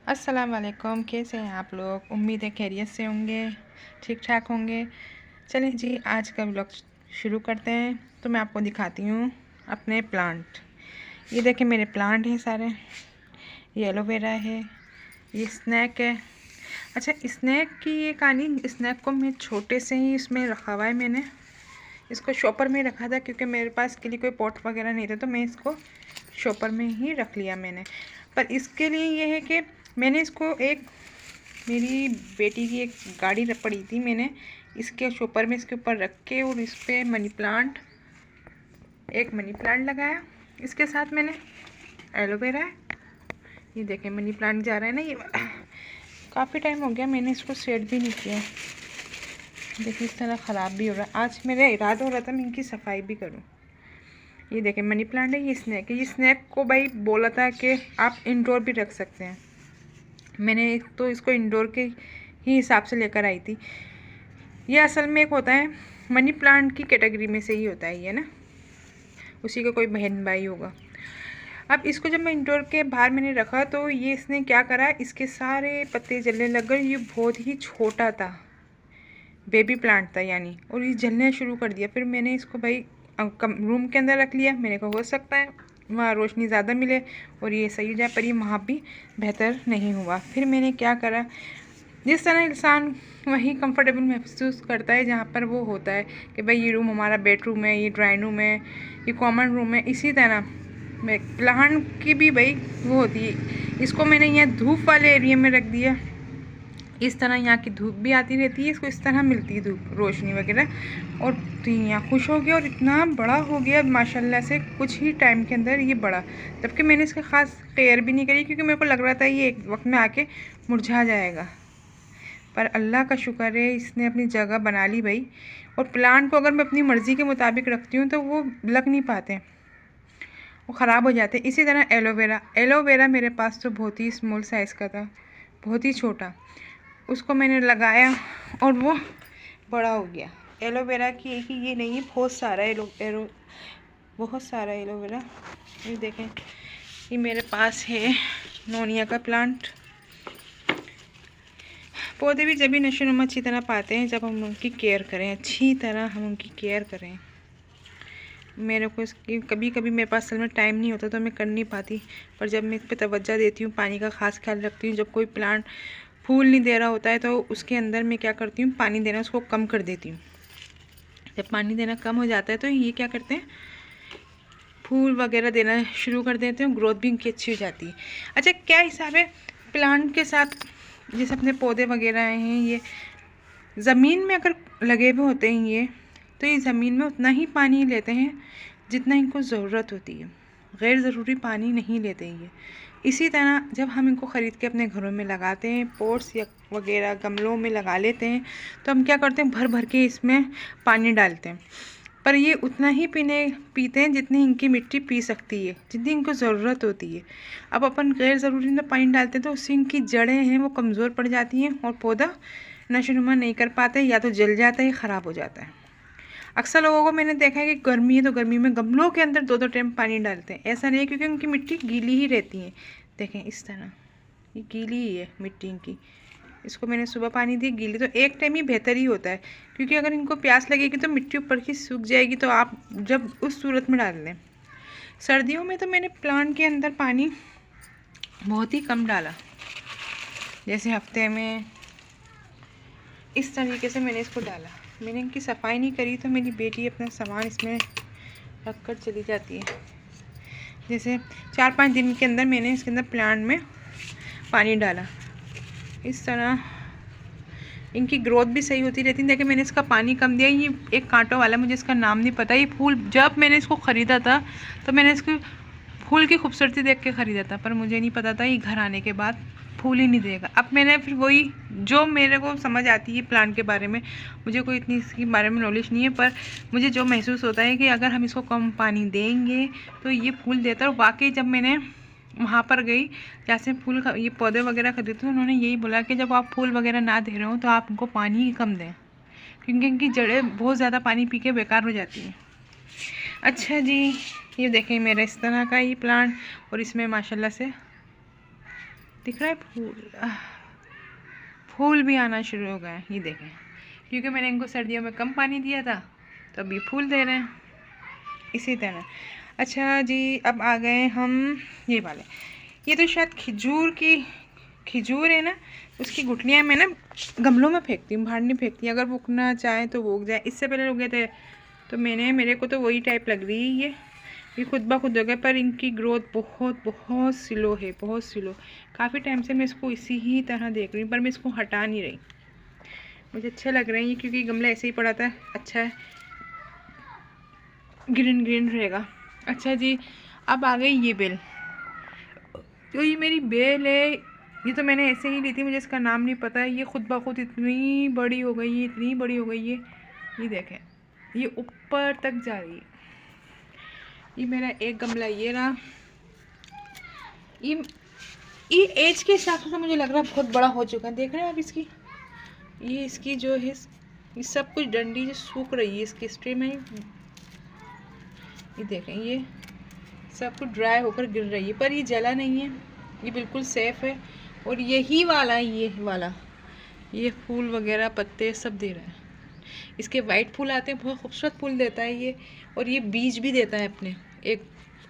अस्सलाम वालेकुम। कैसे हैं आप लोग? उम्मीद है खैरियत से होंगे, ठीक ठाक होंगे। चलें जी, आज का व्लॉग शुरू करते हैं। तो मैं आपको दिखाती हूँ अपने प्लांट। ये देखें मेरे प्लांट हैं सारे। ये एलोवेरा है, ये स्नैक है। अच्छा, स्नैक की ये कहानी, स्नैक को मैं छोटे से ही इसमें रखा हुआ है। मैंने इसको शॉपर में रखा था क्योंकि मेरे पास के लिए कोई पॉट वगैरह नहीं था, तो मैं इसको शॉपर में ही रख लिया मैंने। पर इसके लिए ये है कि मैंने इसको मेरी बेटी की एक गाड़ी पड़ी थी, मैंने इसके शॉपर में इसके ऊपर रख के और इस पर एक मनी प्लांट लगाया। इसके साथ मैंने एलोवेरा है। ये देखें मनी प्लांट जा रहा है ना, ये काफ़ी टाइम हो गया मैंने इसको सेट भी नहीं किया। देखिए इस तरह ख़राब भी हो रहा है। आज मेरा इरादा हो रहा था मैं इनकी सफाई भी करूं। ये देखें मनी प्लांट है, ये स्नैक है। ये स्नैक को भाई बोला था कि आप इंडोर भी रख सकते हैं। मैंने तो इसको इंडोर के ही हिसाब से लेकर आई थी। ये असल में एक होता है मनी प्लांट की कैटेगरी में से ही होता है ये ना, उसी का कोई बहन भाई होगा। अब इसको जब मैं इंडोर के बाहर मैंने रखा तो ये इसने क्या करा, इसके सारे पत्ते जलने लग गए। ये बहुत ही छोटा था, बेबी प्लांट था यानी, और ये जलने शुरू कर दिया। फिर मैंने इसको भाई रूम के अंदर रख लिया। मैंने कहा हो सकता है वहाँ रोशनी ज़्यादा मिले और ये सही हो जाए, पर ये वहाँ भी बेहतर नहीं हुआ। फिर मैंने क्या करा, जिस तरह इंसान वही कंफर्टेबल महसूस करता है जहाँ पर वो होता है कि भाई ये रूम हमारा बेडरूम है, ये ड्राइंग रूम है, ये कॉमन रूम है, इसी तरह मैं प्लांट की भी भाई वो होती है। इसको मैंने यहाँ धूप वाले एरिया में रख दिया। इस तरह यहाँ की धूप भी आती रहती है, इसको इस तरह मिलती है धूप रोशनी वगैरह। और तो यहाँ खुश हो गया और इतना बड़ा हो गया माशाल्लाह से, कुछ ही टाइम के अंदर ये बड़ा। जबकि मैंने इसका ख़ास केयर भी नहीं करी क्योंकि मेरे को लग रहा था ये एक वक्त में आके मुरझा जाएगा। पर अल्लाह का शुक्र है इसने अपनी जगह बना ली भाई। और प्लांट को अगर मैं अपनी मर्ज़ी के मुताबिक रखती हूँ तो वो लग नहीं पाते, वो ख़राब हो जाते। इसी तरह एलोवेरा मेरे पास तो बहुत ही स्मॉल साइज़ का था, बहुत ही छोटा। उसको मैंने लगाया और वो बड़ा हो गया। एलोवेरा की एक ही ये नहीं है, बहुत सारा एलोवेरा। ये देखें, ये मेरे पास है नोनिया का प्लांट। पौधे भी जब भी नशोनुमा अच्छी तरह पाते हैं जब हम उनकी केयर करें, अच्छी तरह हम उनकी केयर करें। मेरे को इसकी कभी कभी मेरे पास असल में टाइम नहीं होता तो मैं कर नहीं पाती, पर जब मैं इस पर तवज्जो देती हूँ, पानी का ख़ास ख्याल रखती हूँ। जब कोई प्लांट फूल नहीं दे रहा होता है तो उसके अंदर मैं क्या करती हूँ, पानी देना उसको कम कर देती हूँ। जब पानी देना कम हो जाता है तो ये क्या करते हैं, फूल वगैरह देना शुरू कर देते हैं, ग्रोथ भी इनकी अच्छी हो जाती है। अच्छा, क्या हिसाब है प्लांट के साथ, जैसे अपने पौधे वगैरह हैं, ये ज़मीन में अगर लगे हुए होते हैं ये, तो ये ज़मीन में उतना ही पानी लेते हैं जितना इनको ज़रूरत होती है, गैर ज़रूरी पानी नहीं लेते ये। इसी तरह जब हम इनको ख़रीद के अपने घरों में लगाते हैं, पोट्स या वगैरह गमलों में लगा लेते हैं, तो हम क्या करते हैं, भर भर के इसमें पानी डालते हैं। पर ये उतना ही पीते हैं जितनी इनकी मिट्टी पी सकती है, जितनी इनको ज़रूरत होती है। अब अपन गैर ज़रूरी में पानी डालते हैं तो उससे इनकी जड़ें हैं वो कमज़ोर पड़ जाती हैं और पौधा नशोनुमा नहीं कर पाते, या तो जल जाता है या ख़राब हो जाता है। अक्सर लोगों को मैंने देखा है कि गर्मी है तो गर्मी में गमलों के अंदर 2-2 टाइम पानी डालते हैं। ऐसा नहीं है, क्योंकि उनकी मिट्टी गीली ही रहती है। देखें इस तरह ये गीली ही है मिट्टी इनकी। इसको मैंने सुबह पानी दी गीली, तो एक टाइम ही बेहतर ही होता है, क्योंकि अगर इनको प्यास लगेगी तो मिट्टी ऊपर की सूख जाएगी, तो आप जब उस सूरत में डाल दें। सर्दियों में तो मैंने प्लांट के अंदर पानी बहुत ही कम डाला, जैसे हफ्ते में इस तरीके से मैंने इसको डाला। मैंने इनकी सफाई नहीं करी तो मेरी बेटी अपना सामान इसमें रख कर चली जाती है। जैसे 4-5 दिन के अंदर मैंने इसके अंदर प्लांट में पानी डाला। इस तरह इनकी ग्रोथ भी सही होती रहती है। देखिए मैंने इसका पानी कम दिया। ये एक कांटों वाला, मुझे इसका नाम नहीं पता। ये फूल जब मैंने इसको ख़रीदा था तो मैंने इसके फूल की खूबसूरती देख के ख़रीदा था, पर मुझे नहीं पता था ये घर आने के बाद फूल ही नहीं देगा। अब मैंने फिर वही जो मेरे को समझ आती है प्लांट के बारे में, मुझे कोई इतनी इसके बारे में नॉलेज नहीं है, पर मुझे जो महसूस होता है कि अगर हम इसको कम पानी देंगे तो ये फूल देता है। और वाकई जब मैंने वहाँ पर गई जहाँ से ये पौधे वगैरह खरीदते तो उन्होंने यही बोला कि जब आप फूल वगैरह ना दे रहे हो तो आप इनको पानी ही कम दें, क्योंकि इनकी जड़ें बहुत ज़्यादा पानी पी के बेकार हो जाती हैं। अच्छा जी, ये देखें मेरा इस तरह का ही प्लांट, और इसमें माशाल्लाह से दिख रहा है फूल, फूल भी आना शुरू हो गए, ये देखें, क्योंकि मैंने इनको सर्दियों में कम पानी दिया था तो अभी फूल दे रहे हैं इसी तरह। अच्छा जी, अब आ गए हम ये वाले, ये तो शायद खिजूर है ना, उसकी गुठलियाँ मैं ना गमलों में फेंकती हूँ, बाहर नहीं फेंकती, अगर वो उगना चाहे तो वो उग जाए। इससे पहले उगे थे तो मेरे को तो वही टाइप लग रही है, ये खुद ब खुद हो गए, पर इनकी ग्रोथ बहुत बहुत स्लो है, बहुत स्लो। काफ़ी टाइम से मैं इसको इसी ही तरह देख रही हूँ, पर मैं इसको हटा नहीं रही, मुझे अच्छे लग रहे हैं ये, क्योंकि गमला ऐसे ही पड़ा था, अच्छा है, ग्रीन ग्रीन रहेगा। अच्छा जी, अब आ गई ये बेल, तो ये मेरी बेल है, ये तो मैंने ऐसे ही ली थी, मुझे इसका नाम नहीं पता है। ये खुद ब खुद इतनी बड़ी हो गई है, इतनी बड़ी हो गई है, ये देखें, ये ऊपर तक जा रही है। ये मेरा एक गमला ये रहा, ये एज के हिसाब से मुझे लग रहा है बहुत बड़ा हो चुका है। देख रहे हैं आप इसकी, ये इसकी जो है, ये सब कुछ डंडी जो सूख रही है इसकी स्ट्रीम में, ये देखें, ये सब कुछ ड्राई होकर गिर रही है, पर ये जला नहीं है, ये बिल्कुल सेफ है। और यही वाला, ये फूल वगैरह पत्ते सब दे रहा है। इसके वाइट फूल आते हैं, बहुत खूबसूरत फूल देता है ये, और ये बीज भी देता है अपने, एक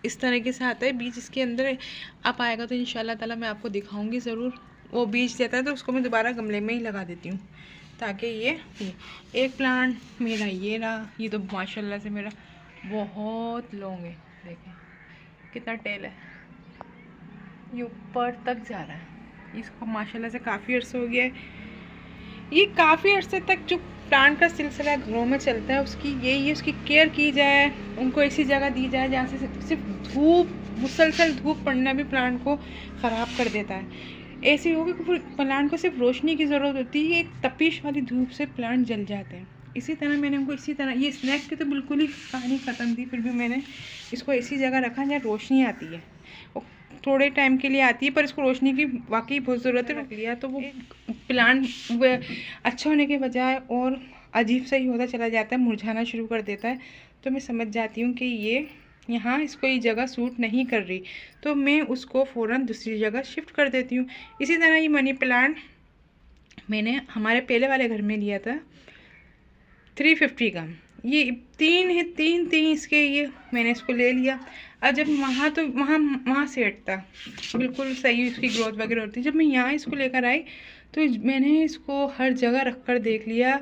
इस तरीके से आता है बीज इसके अंदर। आप आएगा तो इंशाल्लाह ताला मैं आपको दिखाऊंगी ज़रूर, वो बीज देता है तो उसको मैं दोबारा गमले में ही लगा देती हूँ, ताकि ये एक प्लांट मेरा ये रहा, ये तो माशाल्लाह से मेरा बहुत लॉन्ग है, देखें कितना टेल है, ये ऊपर तक जा रहा है। इसको माशाल्लाह से काफ़ी अर्सा हो गया है, ये काफ़ी अर्से तक जो प्लांट का सिलसिला घरों में चलता है, उसकी यही है, उसकी केयर की जाए, उनको ऐसी जगह दी जाए जहाँ से सिर्फ धूप, मुसलसल धूप पड़ना भी प्लांट को ख़राब कर देता है। ऐसी होगी कि प्लांट को सिर्फ रोशनी की ज़रूरत होती है, एक तपिश वाली धूप से प्लांट जल जाते हैं। इसी तरह मैंने उनको इसी तरह, ये स्नैक की तो बिल्कुल ही कहानी ख़त्म थी, फिर भी मैंने इसको ऐसी जगह रखा जहाँ रोशनी आती है, थोड़े टाइम के लिए आती है, पर इसको रोशनी की वाकई बहुत ज़रूरत है। रख लिया तो वो प्लांट अच्छा होने के बजाय और अजीब सा ही होता चला जाता है, मुरझाना शुरू कर देता है। तो मैं समझ जाती हूँ कि ये यहाँ इसको ये जगह सूट नहीं कर रही, तो मैं उसको फ़ौरन दूसरी जगह शिफ्ट कर देती हूँ। इसी तरह ये मनी प्लांट मैंने हमारे पहले वाले घर में लिया था 350 का, ये तीन इसके, ये मैंने इसको ले लिया। अब जब वहाँ सेट था, बिल्कुल सही उसकी ग्रोथ वगैरह होती। जब मैं यहाँ इसको लेकर आई तो मैंने इसको हर जगह रख कर देख लिया,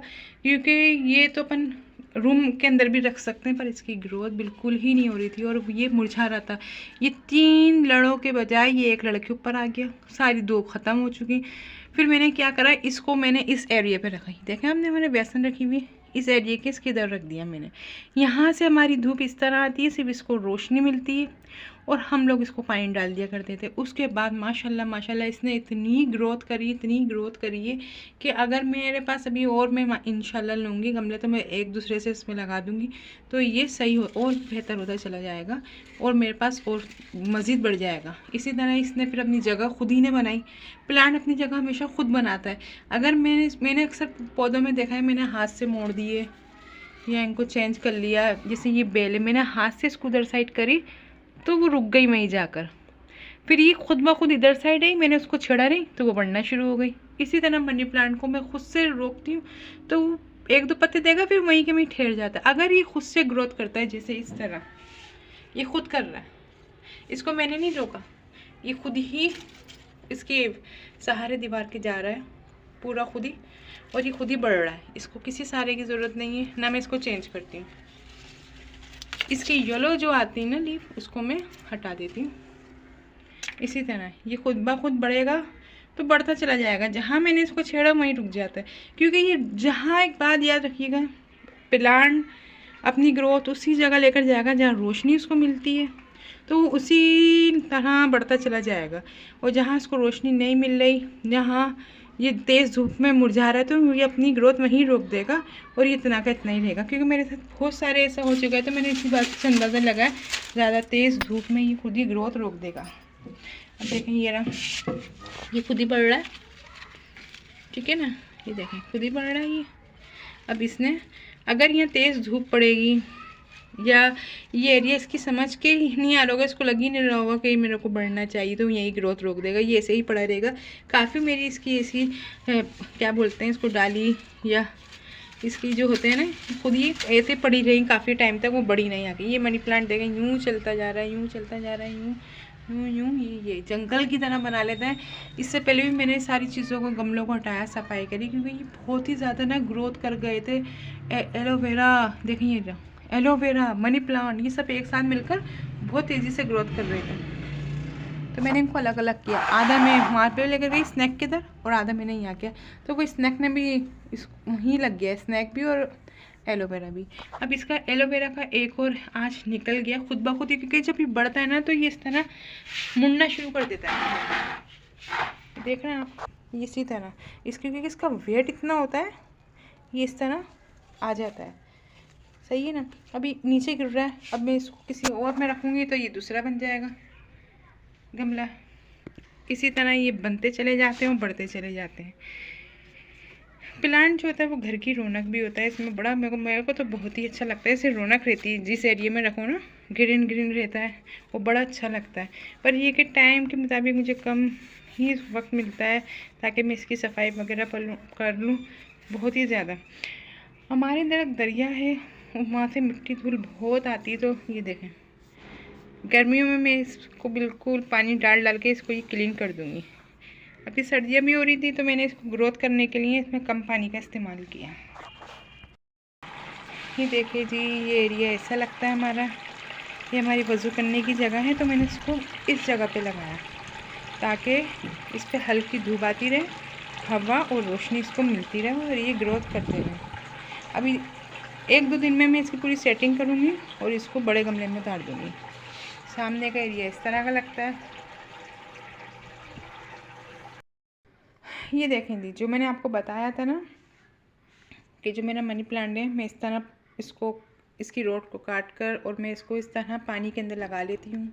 क्योंकि ये तो अपन रूम के अंदर भी रख सकते हैं, पर इसकी ग्रोथ बिल्कुल ही नहीं हो रही थी और ये मुरझा रहा था। ये 3 लड़ों के बजाय ये 1 लड़ के ऊपर आ गया, सारी 2 ख़त्म हो चुकी। फिर मैंने क्या करा, इसको मैंने इस एरिया पे रखा, देखें हमने हमारे बेसन रखी हुई, इस एरिया के इसके इधर रख दिया मैंने। यहाँ से हमारी धूप इस तरह आती है, सिर्फ इसको रोशनी मिलती है और हम लोग इसको पानी डाल दिया करते थे। उसके बाद माशाल्लाह इसने इतनी ग्रोथ करी है कि अगर मेरे पास अभी और मैं इंशाल्लाह लूँगी गमले तो मैं एक दूसरे से इसमें लगा दूँगी, तो ये सही हो और बेहतर होता चला जाएगा और मेरे पास और मज़ीद बढ़ जाएगा। इसी तरह इसने फिर अपनी जगह खुद ही ने बनाई। प्लांट अपनी जगह हमेशा खुद बनाता है। अगर मैंने अक्सर पौधों में देखा है, मैंने हाथ से मोड़ दिए या इनको चेंज कर लिया, जैसे ये बेल है मैंने हाथ से इसको उधर साइड करी तो वो रुक गई वहीं जाकर, फिर ये खुद ब खुद इधर साइड आई, मैंने उसको छेड़ा नहीं तो वो बढ़ना शुरू हो गई। इसी तरह मनी प्लांट को मैं खुद से रोकती हूँ तो वो 1-2 पत्ते देगा, फिर वहीं के वहीं ठहर जाता है। अगर ये खुद से ग्रोथ करता है, जैसे इस तरह ये खुद कर रहा है, इसको मैंने नहीं रोका, ये खुद ही इसके सहारे दीवार के जा रहा है पूरा खुद ही, और ये खुद ही बढ़ रहा है, इसको किसी सहारे की ज़रूरत नहीं है, ना मैं इसको चेंज करती हूँ। इसकी येलो जो आती है ना लीफ, उसको मैं हटा देती हूँ। इसी तरह ये खुद ब खुद बढ़ेगा तो बढ़ता चला जाएगा, जहाँ मैंने इसको छेड़ा वहीं रुक जाता है। क्योंकि ये जहाँ, एक बात याद रखिएगा, प्लांट अपनी ग्रोथ उसी जगह लेकर जाएगा जहाँ रोशनी उसको मिलती है, तो वो उसी तरह बढ़ता चला जाएगा। और जहाँ उसको रोशनी नहीं मिल रही, जहाँ ये तेज़ धूप में मुरझा रहा है, तो ये अपनी ग्रोथ वहीं रोक देगा और ये इतना का इतना ही रहेगा। क्योंकि मेरे साथ बहुत सारे ऐसा हो चुका है, तो मैंने इसी बात से अंदाज़ा लगाया ज़्यादा तेज़ धूप में ये खुद ही ग्रोथ रोक देगा। अब देखें ये रहा, ये खुद ही बढ़ रहा है, ठीक है ना, ये देखें खुद ही बढ़ रहा है ये। अब इसने, अगर यहाँ तेज़ धूप पड़ेगी या ये एरिया इसकी समझ के ही नहीं आ रहा होगा, इसको लग ही नहीं रहा होगा कि मेरे को बढ़ना चाहिए, तो यही ग्रोथ रोक देगा, ये ऐसे ही पड़ा रहेगा। काफ़ी मेरी इसकी ऐसी क्या बोलते हैं इसको, डाली या इसकी जो होते हैं ना, खुद ही ऐसे पड़ी रही काफ़ी टाइम तक, वो बड़ी नहीं आ गई। ये मनी प्लांट देगा यूँ चलता जा रहा है, यूँ चलता जा रहा है, यूँ यूँ यूँ, ये जंगल की तरह बना लेता है। इससे पहले भी मैंने सारी चीज़ों को, गमलों को हटाया, सफाई करी, क्योंकि ये बहुत ही ज़्यादा ना ग्रोथ कर गए थे। एलोवेरा देखिए, एलोवेरा, मनी प्लांट, ये सब एक साथ मिलकर बहुत तेज़ी से ग्रोथ कर रहे थे। तो मैंने इनको अलग अलग किया, आधा मैं वहाँ पे लेकर गई स्नैक के इधर, और आधा मैंने यहाँ किया। तो वो स्नैक ने भी इस वहीं लग गया, स्नैक भी और एलोवेरा भी। अब इसका एलोवेरा का एक और आँच निकल गया खुद ब खुद ही, क्योंकि जब ये बढ़ता है ना तो ये इस तरह मुड़ना शुरू कर देता है। देख रहे हैं आप, इसी तरह इसके, क्योंकि इसका वेट इतना होता है, ये इस तरह आ जाता है। सही है ना। अभी नीचे गिर रहा है, अब मैं इसको किसी और में रखूँगी तो ये दूसरा बन जाएगा गमला। इसी तरह ये बनते चले जाते हैं और बढ़ते चले जाते हैं। प्लांट जो होता है वो घर की रौनक भी होता है। इसमें बड़ा मेरे को तो बहुत ही अच्छा लगता है, इससे रौनक रहती है। जिस एरिया में रखो ना, ग्रीन ग्रीन रहता है, वो बड़ा अच्छा लगता है। पर ये कि टाइम के मुताबिक मुझे कम ही वक्त मिलता है, ताकि मैं इसकी सफाई वगैरह कर लूँ। बहुत ही ज़्यादा हमारे इधर दरिया है, वहाँ से मिट्टी धूल बहुत आती है। तो ये देखें, गर्मियों में मैं इसको बिल्कुल पानी डाल के इसको ये क्लीन कर दूँगी। अभी सर्दियाँ भी हो रही थी, तो मैंने इसको ग्रोथ करने के लिए इसमें कम पानी का इस्तेमाल किया। ये देखिए जी, ये एरिया ऐसा लगता है हमारा, ये हमारी वज़ू करने की जगह है। तो मैंने इसको इस जगह पे लगाया, ताकि इस पर हल्की धूप आती रहे, हवा और रोशनी इसको मिलती रहे, और ये ग्रोथ करते रहे। अभी 1-2 दिन में मैं इसकी पूरी सेटिंग करूँगी और इसको बड़े गमले में उतार दूँगी। सामने का एरिया इस तरह का लगता है। ये देखें जी, जो मैंने आपको बताया था ना कि जो मेरा मनी प्लांट है, मैं इस तरह इसकी रोड को काट कर और मैं इसको इस तरह पानी के अंदर लगा लेती हूँ।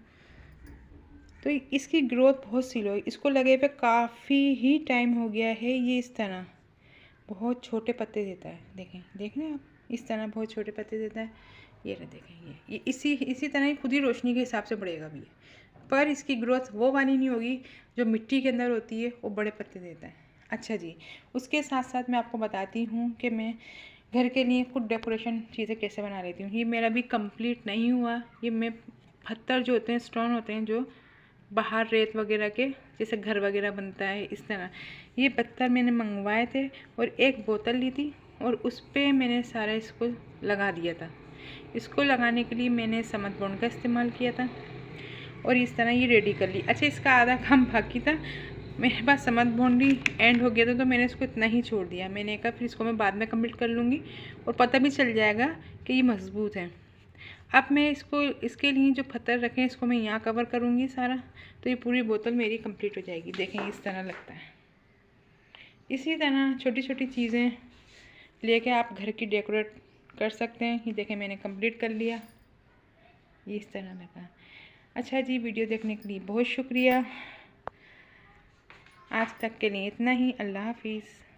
तो इसकी ग्रोथ बहुत स्लो है। इसको लगे पे काफ़ी ही टाइम हो गया है। ये इस तरह बहुत छोटे पत्ते देता है। देखें रहे आप, इस तरह बहुत छोटे पत्ते देता है। ये रहे, देखें, ये इसी तरह ही खुद ही रोशनी के हिसाब से बढ़ेगा भी, पर इसकी ग्रोथ वो वाली नहीं होगी जो मिट्टी के अंदर होती है, वो बड़े पत्ते देता है। अच्छा जी, उसके साथ साथ मैं आपको बताती हूँ कि मैं घर के लिए खुद डेकोरेशन चीज़ें कैसे बना लेती हूँ। ये मेरा भी कंप्लीट नहीं हुआ। ये मैं पत्थर जो होते हैं, स्टोन होते हैं, जो बाहर रेत वगैरह के जैसे घर वगैरह बनता है, इस तरह ये पत्थर मैंने मंगवाए थे, और एक बोतल ली थी और उस पर मैंने सारा इसको लगा दिया था। इसको लगाने के लिए मैंने समत बॉन्ड का इस्तेमाल किया था, और इस तरह ये रेडी कर ली। अच्छा, इसका आधा काम बाकी था, मेरे पास समत बॉन्ड ही एंड हो गया था, तो मैंने इसको इतना ही छोड़ दिया। मैंने कहा फिर इसको मैं बाद में कंप्लीट कर लूँगी, और पता भी चल जाएगा कि ये मजबूत है। अब मैं इसके लिए जो पत्थर रखे हैं, इसको मैं यहाँ कवर करूँगी सारा, तो ये पूरी बोतल मेरी कंप्लीट हो जाएगी। देखें, इस तरह लगता है। इसी तरह छोटी छोटी चीज़ें लेके आप घर की डेकोरेट कर सकते हैं। ये देखें, मैंने कंप्लीट कर लिया, ये इस तरह लगा। अच्छा जी, वीडियो देखने के लिए बहुत शुक्रिया। आज तक के लिए इतना ही। अल्लाह हाफिज़।